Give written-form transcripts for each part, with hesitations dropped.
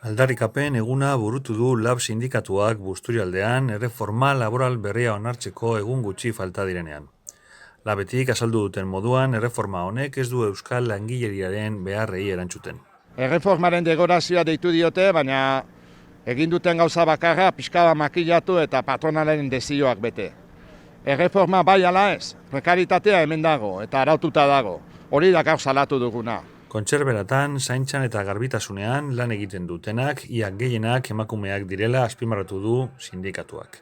Aldarrikapen eguna burutu du LAB sindikatuak Busturialdean erreforma laboral berria onartzeko egun gutxi falta direnean. LABetik azaldu duten moduan erreforma honek ez du euskal langileriaren beharrei erantzuten. Erreformaren degorazioa deitu diote, baina egin duten gauza bakarra pixka makillatu eta patronalen desioak bete. Erreforma bai ala ez, prekaritatea hemen dago eta araututa dago, hori dakar salatu duguna. Kontserberatan, zaintzan eta garbitasunean lan egiten dutenak, ia gehienak emakumeak direla azpimarratu du sindikatuak.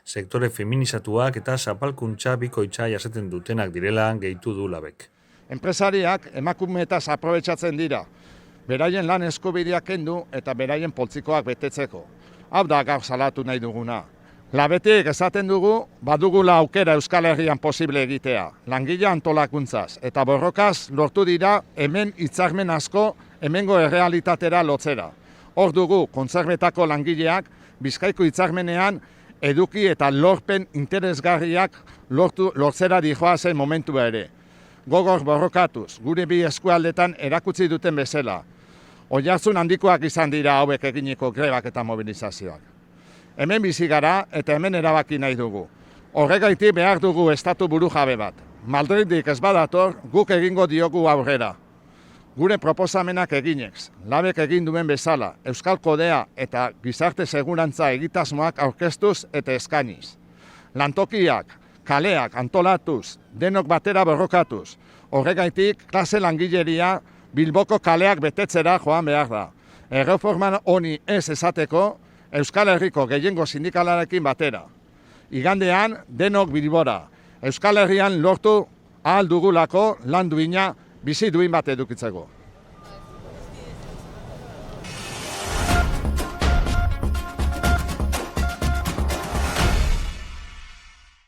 Sektore feminizatuak eta zapalkuntza bikoitza jasaten dutenak direla gehitu du LABek. Enpresariak emakumeetaz aprobetxatzen dira, beraien lan eskubideak kendu eta beraien poltsikoak betetzeko. Hau da gaur salatu nahi duguna. LABetik esaten dugu, badugula aukera Euskal Herrian posible egitea, langile antolakuntzaz, eta borrokaz lortu dira hemen hitzarmen asko hemengo errealitatera lotzera. Hor dugu, kontzerbetako langileak Bizkaiko hitzarmenean eduki eta lorpen interesgarriak lortzera dijoazen momentua ere. Gogor borrokatuz, gure bi eskualdetan erakutsi duten bezala. Oihartzun handikoak izan dira hauek eginiko grebak eta mobilizazioak. Hemen bizi gara eta hemen erabaki nahi dugu. Horregaitik behar dugu estatu burujabe bat. Madridik ez badator, guk egingo diogu aurrera. Gure proposamenak eginez, LABek egin duen bezala, Euskal Kodea eta gizarte segurantza egitasmoak aurkeztuz eta eskainiz. Lantokiak, kaleak antolatuz, denok batera borrokatuz. Horregaitik klase langileria Bilboko kaleak betetzera joan behar da. Erreforman honi ez esateko, Euskal Herriko gehiengo sindikalarekin batera. Igandean, denok Bilbora. Euskal Herrian lortu ahal dugulako lan duina, bizi duin bat edukitzeko.